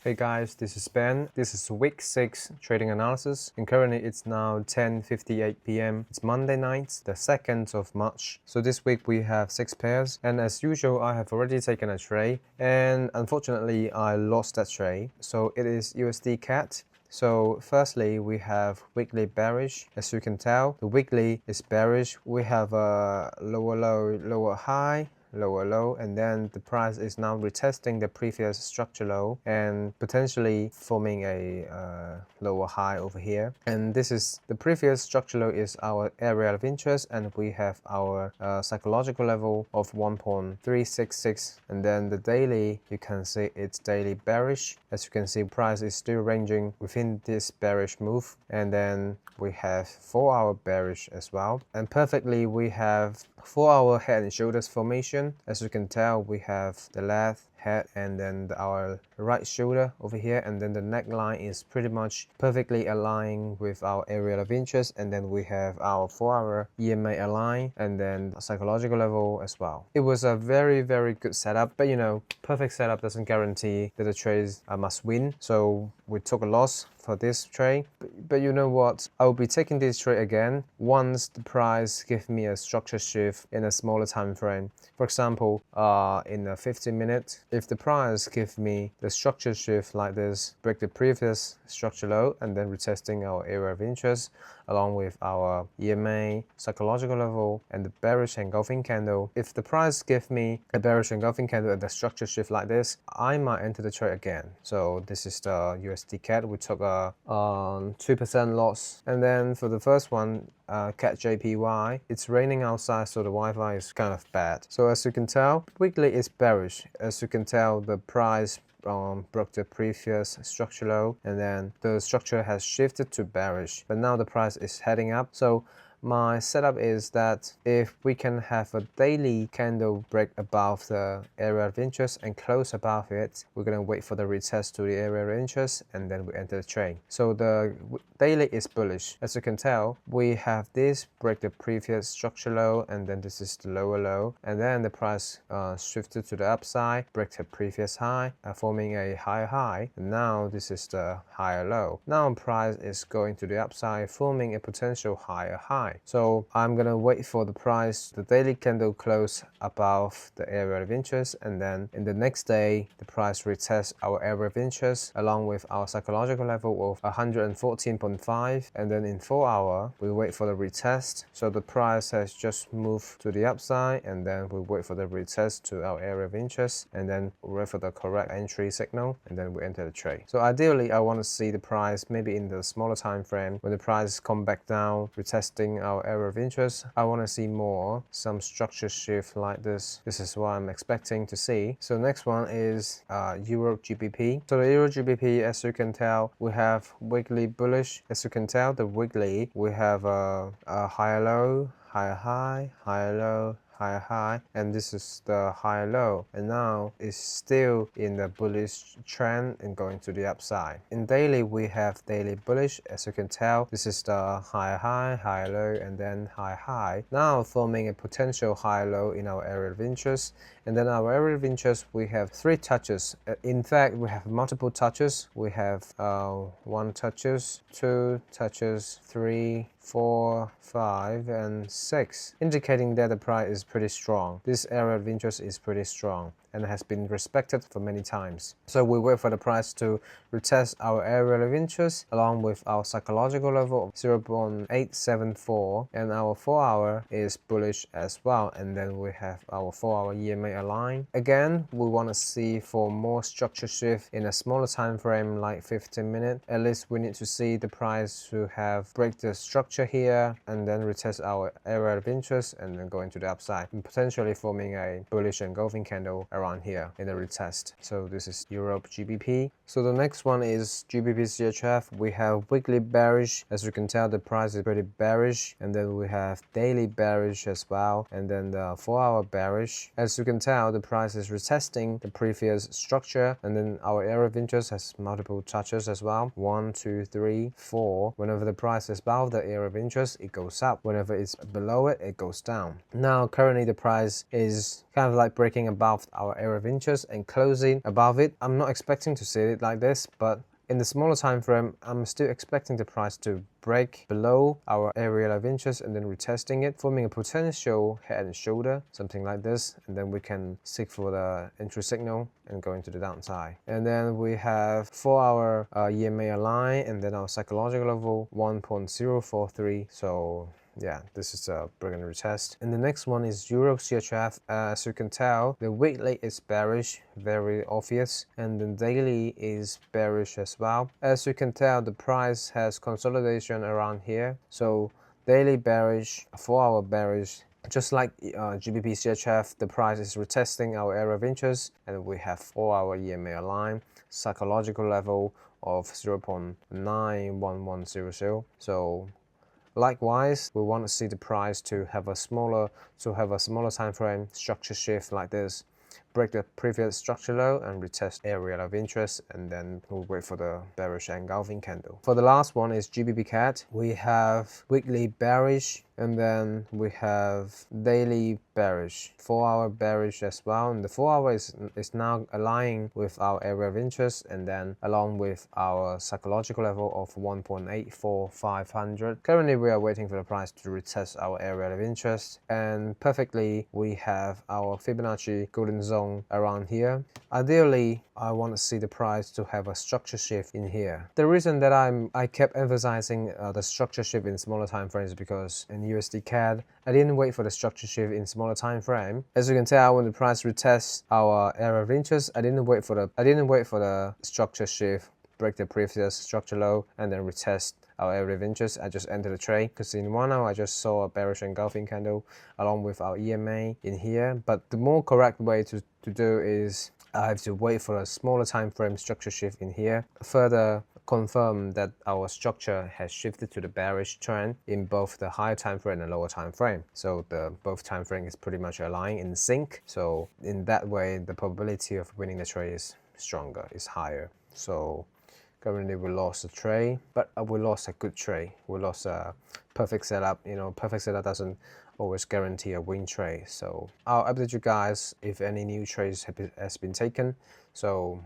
Hey guys, this is Ben. This is week 6 trading analysis, and currently it's now 10:58 p.m. It's Monday night, the 2nd of March. So this week we have 6 pairs, and as usual I have already taken a trade, and unfortunately I lost that trade. So it is USD CAD. So firstly, we have weekly bearish. As you can tell, the weekly is bearish. We have a lower low, lower high, lower low, and then the price is now retesting the previous structure low and potentially forming a lower high over here. And this is the previous structure low is our area of interest, and we have our psychological level of 1.366. And then the daily, you can see it's daily bearish. As you can see, price is still ranging within this bearish move. And then we have 4-hour bearish as well, and perfectly we have 4-hour head and shoulders formation. As you can tell, we have the left head and then our right shoulder over here, and then the neckline is pretty much perfectly aligned with our area of interest, and then we have our 4-hour EMA aligned and then psychological level as well. It was a very good setup, but you know, perfect setup doesn't guarantee that the trades must win, so we took a loss for this trade. But you know what, I will be taking this trade again once the price give me a structure shift in a smaller time frame. For example, in a 15-minute, if the price give me the structure shift like this, break the previous structure low and then retesting our area of interest along with our EMA, psychological level, and the bearish engulfing candle. If the price give me a bearish engulfing candle and the structure shift like this, I might enter the trade again. So this is the USD CAD. We took a 2% loss. And then for the first one, CAD JPY, it's raining outside, so the Wi-Fi is kind of bad. So as you can tell, weekly is bearish. As you can tell, the price broke the previous structure low, and then the structure has shifted to bearish, but now the price is heading up. So my setup is that if we can have a daily candle break above the area of interest and close above it, we're going to wait for the retest to the area of interest and then we enter the trade. So the daily is bullish. As you can tell, we have this break the previous structure low, and then this is the lower low, and then the price shifted to the upside, break the previous high, forming a higher high, and now this is the higher low. Now price is going to the upside, forming a potential higher high. So I'm gonna wait for the price, the daily candle close above the area of interest, and then in the next day the price retests our area of interest along with our psychological level of 114.5, and then in 4 hours we wait for the retest. So the price has just moved to the upside, and then we wait for the retest to our area of interest, and then wait for the correct entry signal, and then we enter the trade. So ideally I want to see the price maybe in the smaller time frame when the price come back down, retesting our area of interest. I want to see some structure shift like this. This is what I'm expecting to see. So next one is Euro GBP. So the Euro GBP, as you can tell, we have weekly bullish. As you can tell, the weekly we have a higher low, higher high, higher low, higher high, and this is the higher low, and now it's still in the bullish trend and going to the upside. In daily we have daily bullish. As you can tell, this is the higher high, higher low, and then higher high, now forming a potential higher low in our area of interest. And then our area of interest, we have 3 touches. In fact, we have multiple touches. We have 1 touches, 2 touches, 3, 4, 5, and 6, indicating that the price is pretty strong. This area of interest is pretty strong and has been respected for many times. So we wait for the price to retest our area of interest along with our psychological level of 0.874, and our 4-hour is bullish as well, and then we have our 4-hour EMA align. Again, we want to see for more structure shift in a smaller time frame like 15 minutes. At least we need to see the price to have break the structure here and then retest our area of interest and then go into the upside and potentially forming a bullish engulfing candle around here in the retest. So this is Europe GBP. So the next one is GBP CHF. We have weekly bearish. As you can tell, the price is pretty bearish, and then we have daily bearish as well, and then the 4-hour bearish. As you can tell, the price is retesting the previous structure, and then our area of interest has multiple touches as well. 1, 2, 3, 4. Whenever the price is above the area of interest, it goes up. Whenever it's below it, it goes down. Now currently the price is kind of like breaking above our our area of interest and closing above it. I'm not expecting to see it like this, but in the smaller time frame, I'm still expecting the price to break below our area of interest and then retesting it, forming a potential head and shoulder, something like this, and then we can seek for the entry signal and go into the downside. And then we have 4-hour EMA line, and then our psychological level 1.043. So yeah, this is a brilliant retest. And the next one is Euro CHF. As you can tell, the weekly is bearish, very obvious, and the daily is bearish as well. As you can tell, the price has consolidation around here. So daily bearish, 4-hour bearish. Just like GBP CHF, the price is retesting our area of interest, and we have 4-hour EMA line, psychological level of 0.91100. So likewise, we want to see the price to have a smaller time frame structure shift like this, break the previous structure low and retest area of interest, and then we'll wait for the bearish engulfing candle. For the last one is GBP CAD. We have weekly bearish, and then we have daily bearish, 4-hour bearish as well, and the 4-hour is now aligning with our area of interest, and then along with our psychological level of 1.84500. Currently we are waiting for the price to retest our area of interest, and perfectly we have our Fibonacci golden zone around here. Ideally, I want to see the price to have a structure shift in here. The reason that I kept emphasizing the structure shift in smaller time frames is because in USD CAD, I didn't wait for the structure shift in smaller time frame. As you can tell, when the price retests our area of interest, I didn't wait for the structure shift, break the previous structure low, and then retest our area of interest. I just entered the trade because in 1 hour I just saw a bearish engulfing candle along with our EMA in here. But the more correct way to do is I have to wait for a smaller time frame structure shift in here, further confirm that our structure has shifted to the bearish trend in both the higher time frame and lower time frame. So the both time frame is pretty much aligned in sync. So in that way, the probability of winning the trade is stronger, is higher. So currently we lost the trade, but we lost a good trade. We lost a perfect setup. You know, perfect setup doesn't always guarantee a win trade. So I'll update you guys if any new trades has been taken. So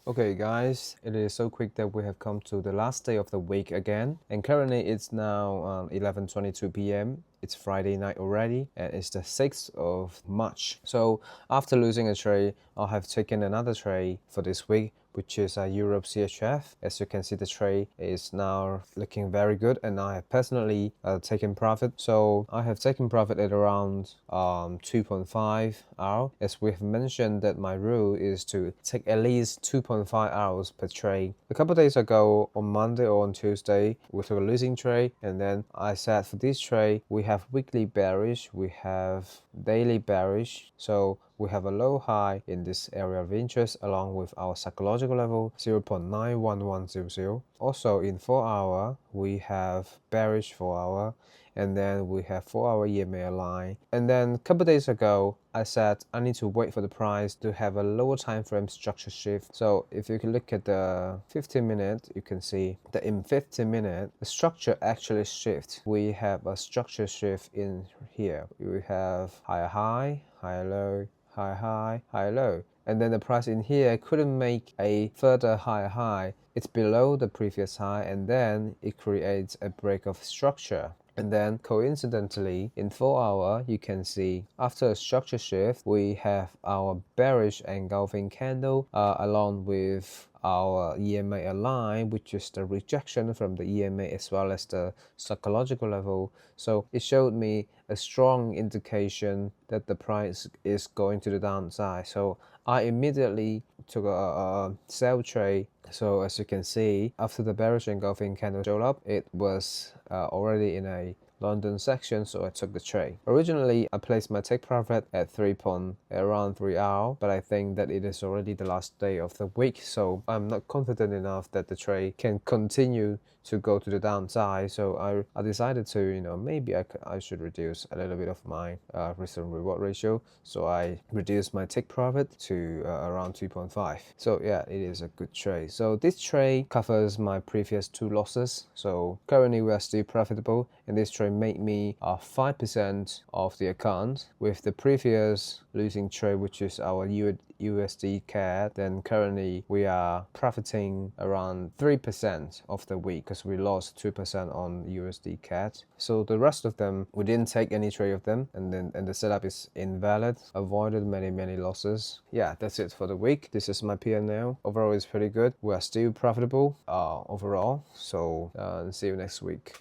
okay guys, it is so quick that we have come to the last day of the week again, and currently it's now 11:22 p.m. It's Friday night already, and it's the 6th of March. So after losing a trade, I have taken another trade for this week, which is a Europe CHF. As you can see, the trade is now looking very good, and I have personally taken profit. So I have taken profit at around 2.5 hours. As we have mentioned that my rule is to take at least 2.5 hours per trade. A couple of days ago, on Monday or on Tuesday, we took a losing trade, and then I said for this trade, we have weekly bearish, we have daily bearish. So we have a low high in this area of interest along with our psychological level 0.91100. Also in 4 hour, we have bearish 4 hour, and then we have 4-hour EMA line. And then a couple days ago, I said I need to wait for the price to have a lower time frame structure shift. So if you can look at the 15-minute, you can see that in 15-minute, the structure actually shifts. We have a structure shift in here. We have higher high, higher low, higher high, higher low. And then the price in here couldn't make a further higher high. It's below the previous high, and then it creates a break of structure. And then coincidentally, in 4 hour, you can see after a structure shift, we have our bearish engulfing candle along with our EMA line, which is the rejection from the EMA as well as the psychological level. So it showed me a strong indication that the price is going to the downside. So I immediately took a sell trade. So as you can see, after the bearish engulfing candle showed up, it was already in a London section, so I took the trade. Originally, I placed my take profit at around 3 hours, but I think that it is already the last day of the week, so I'm not confident enough that the trade can continue to go to the downside. So I decided to, maybe I should reduce a little bit of my risk and reward ratio. So I reduced my take profit to around 2.5. So yeah, it is a good trade. So this trade covers my previous 2 losses. So currently we are still profitable, and this trade made me 5% of the account. With the previous losing trade, which is our USD CAD, then currently we are profiting around 3% of the week because we lost 2% on USD CAD. So the rest of them, we didn't take any trade of them, and the setup is invalid. Avoided many losses. Yeah, that's it for the week. This is my PnL. Overall, it's pretty good. We are still profitable overall. So see you next week.